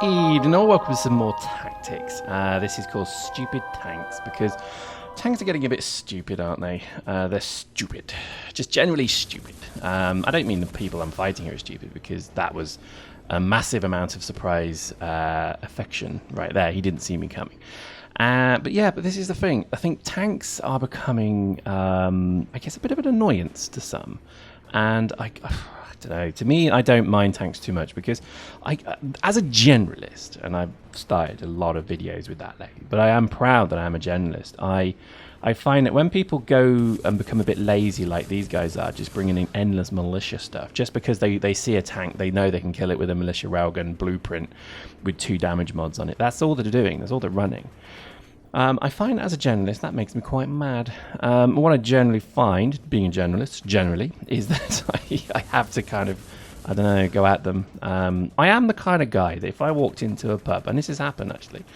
Eden, or welcome to some more tactics. This is called Stupid Tanks because tanks are getting a bit stupid, aren't they? They're stupid. Just generally stupid. I don't mean the people I'm fighting here are stupid because that was a massive amount of surprise affection right there. He didn't see me coming. But this is the thing. I think tanks are becoming, I guess, a bit of an annoyance to some. And I don't know. To me, I don't mind tanks too much because as a generalist, and I've started a lot of videos with that lately, but I am proud that I'm a generalist. I find that when people go and become a bit lazy like these guys are, just bringing in endless militia stuff, just because they see a tank, they know they can kill it with a militia railgun blueprint with 2 damage mods on it. That's all they're doing. That's all they're running. I find as a generalist that makes me quite mad. What I generally find, being a generalist, generally, is that I have to kind of, I don't know, go at them. I am the kind of guy that if I walked into a pub, and this has happened actually,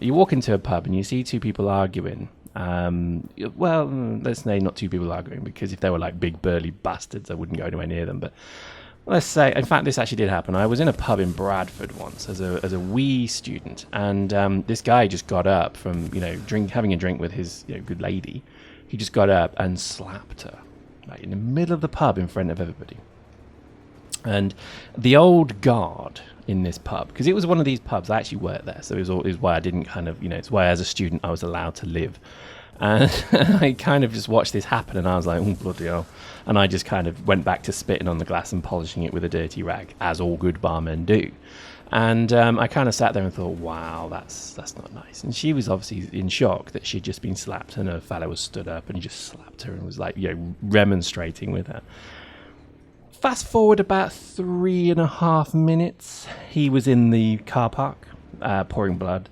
you walk into a pub and you see 2 people arguing. Well, let's say not 2 people arguing, because if they were like big burly bastards, I wouldn't go anywhere near them. But let's say, in fact, this actually did happen. I was in a pub in Bradford once as a wee student, and this guy just got up from having a drink with his good lady. He just got up and slapped her, like in the middle of the pub in front of everybody. And the old guard in this pub, because it was one of these pubs, I actually worked there, so it was why I didn't it's why as a student I was allowed to live. And I kind of just watched this happen, and I was like, oh, bloody hell. And I just kind of went back to spitting on the glass and polishing it with a dirty rag, as all good barmen do. And I kind of sat there and thought, wow, that's not nice. And she was obviously in shock that she'd just been slapped, and her fellow was stood up, and he just slapped her and was like, remonstrating with her. Fast forward about 3.5 minutes, he was in the car park, pouring blood.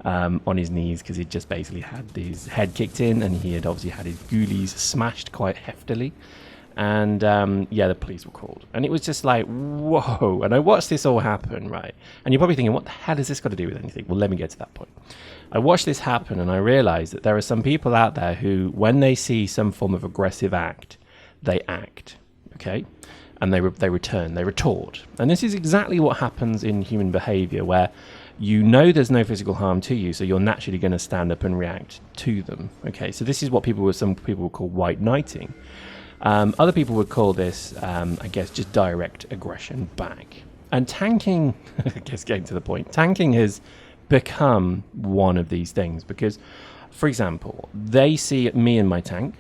On his knees, because he'd just basically had his head kicked in, and he had obviously had his ghoulies smashed quite heftily. And the police were called, and it was just like, whoa. And I watched this all happen, right? And you're probably thinking, what the hell has this got to do with anything? Well, let me get to that point. I watched this happen, and I realized that there are some people out there who, when they see some form of aggressive act, they act, okay? And they return, they retort. And this is exactly what happens in human behavior, where there's no physical harm to you, so you're naturally going to stand up and react to them. Okay, so this is what some people would call white knighting. Other people would call this, I guess, just direct aggression back. And tanking, I guess getting to the point, tanking has become one of these things because, for example, they see me and my tank,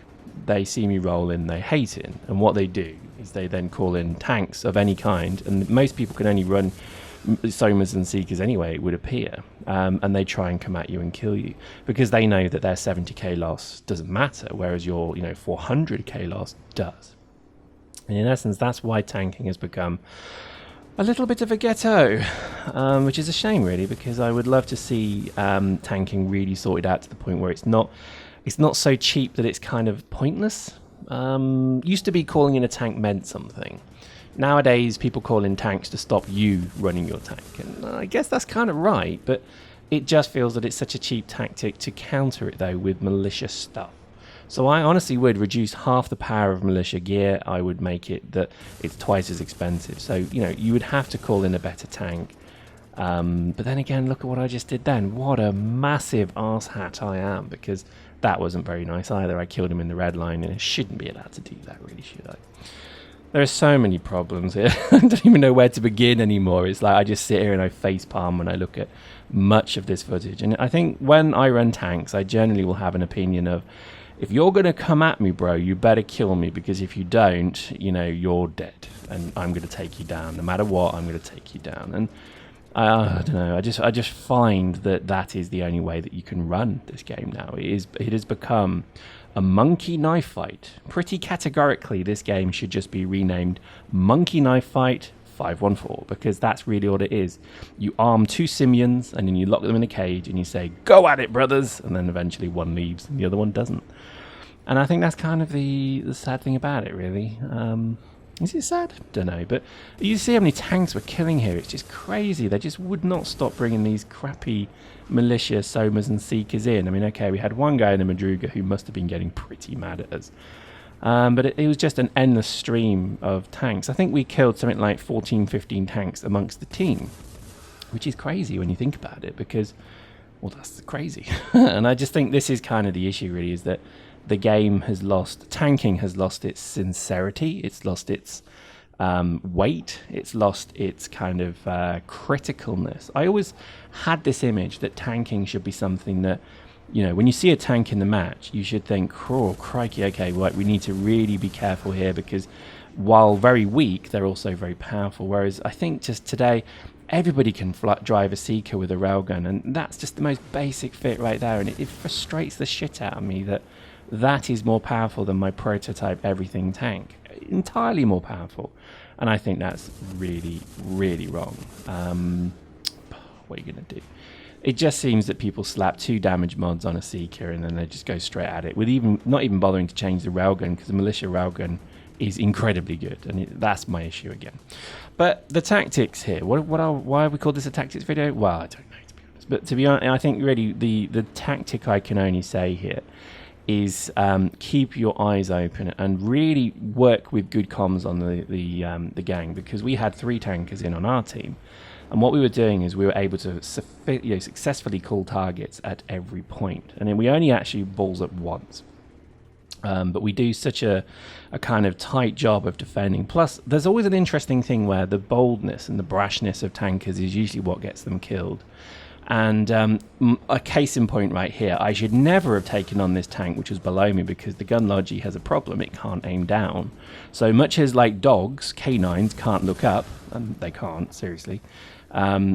they see me roll in, they hate it, and what they do is they then call in tanks of any kind, and most people can only run Somas and Seekers anyway, it would appear, and they try and come at you and kill you because they know that their 70k loss doesn't matter, whereas your 400k loss does. And in essence, that's why tanking has become a little bit of a ghetto, which is a shame really, because I would love to see tanking really sorted out to the point where it's not so cheap that it's kind of pointless. Used to be calling in a tank meant something. Nowadays, people call in tanks to stop you running your tank. And I guess that's kind of right, but it just feels that it's such a cheap tactic to counter it, though, with malicious stuff. So I honestly would reduce half the power of militia gear. I would make it that it's twice as expensive. So, you would have to call in a better tank. But then again, look at what I just did then. What a massive arse hat I am, because that wasn't very nice either. I killed him in the red line, and I shouldn't be allowed to do that, really, should I? There are so many problems here. I don't even know where to begin anymore. It's like I just sit here and I facepalm when I look at much of this footage. And I think when I run tanks, I generally will have an opinion of, if you're going to come at me, bro, you better kill me, because if you don't, you're dead. And I'm going to take you down. No matter what, I'm going to take you down. And I don't know. I just find that is the only way that you can run this game now. It has become a monkey knife fight. Pretty categorically, this game should just be renamed Monkey Knife Fight 514, because that's really what it is. You arm 2 simians, and then you lock them in a cage, and you say, "Go at it, brothers!" And then eventually one leaves, and the other one doesn't. And I think that's kind of the sad thing about it, really. Is it sad? Don't know. But you see how many tanks we're killing here. It's just crazy. They just would not stop bringing these crappy militia, Somas and Seekers in. I mean, okay, we had one guy in the Madruga who must have been getting pretty mad at us. But it was just an endless stream of tanks. I think we killed something like 14, 15 tanks amongst the team. which is crazy when you think about it, because, well, that's crazy. And I just think this is kind of the issue, really, is that the game has lost, tanking has lost its sincerity, it's lost its weight, it's lost its kind of criticalness. I always had this image that tanking should be something that, you know, when you see a tank in the match, you should think, oh, crikey, okay, well, we need to really be careful here, because while very weak, they're also very powerful. Whereas I think just today, everybody can drive a Seeker with a railgun, and that's just the most basic fit right there, and it frustrates the shit out of me that that is more powerful than my prototype everything tank. Entirely more powerful. And I think that's really, really wrong. What are you going to do? It just seems that people slap 2 damage mods on a Seeker and then they just go straight at it, with not even bothering to change the railgun, because the militia railgun is incredibly good, and that's my issue again. But the tactics here, why have we called this a tactics video? Well, I don't know, to be honest. But to be honest, I think really the tactic I can only say here is keep your eyes open and really work with good comms on the gang, because we had 3 tankers in on our team, and what we were doing is we were able to successfully call targets at every point, and then we only actually balls up once. But we do such a kind of tight job of defending. Plus, there's always an interesting thing where the boldness and the brashness of tankers is usually what gets them killed. And a case in point right here, I should never have taken on this tank which was below me, because the gun logi has a problem, it can't aim down. So much as like dogs, canines can't look up, and they can't, seriously,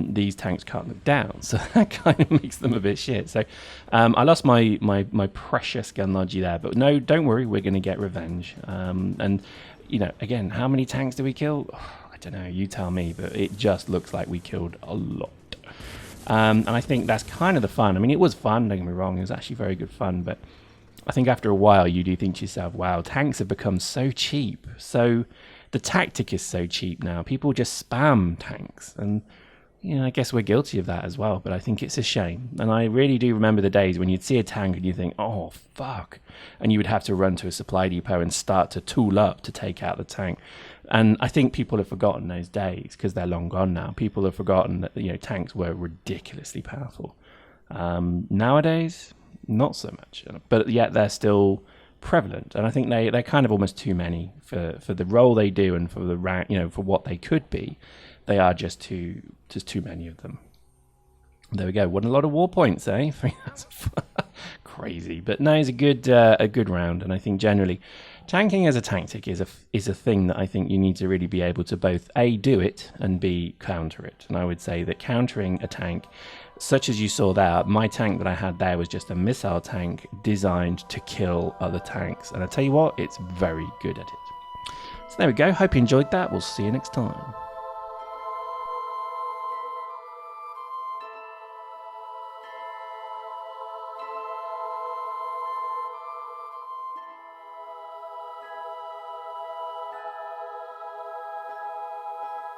these tanks can't look down, so that kind of makes them a bit shit. So I lost my precious gun logi there, but no, don't worry, we're going to get revenge. And, you know, again, how many tanks do we kill? Oh, I don't know, you tell me, but it just looks like we killed a lot. And I think that's kind of the fun. I mean, it was fun, don't get me wrong, it was actually very good fun, but I think after a while you do think to yourself, wow, tanks have become so cheap. So the tactic is so cheap now. People just spam tanks, and you know, I guess we're guilty of that as well, but I think it's a shame. And I really do remember the days when you'd see a tank and you think, oh, fuck. And you would have to run to a supply depot and start to tool up to take out the tank. And I think people have forgotten those days, because they're long gone now. People have forgotten that, you know, tanks were ridiculously powerful. Nowadays, not so much. But yet they're still prevalent. And I think they're kind of almost too many for the role they do, and for the rank, you know, for what they could be. They are just too many of them. There we go. What a lot of war points, eh? Crazy, but no, it's a good round, and I think generally, tanking as a tactic is a thing that I think you need to really be able to both A, do it, and B, counter it. And I would say that countering a tank, such as you saw there, my tank that I had there was just a missile tank designed to kill other tanks, and I tell you what, it's very good at it. So there we go. Hope you enjoyed that. We'll see you next time.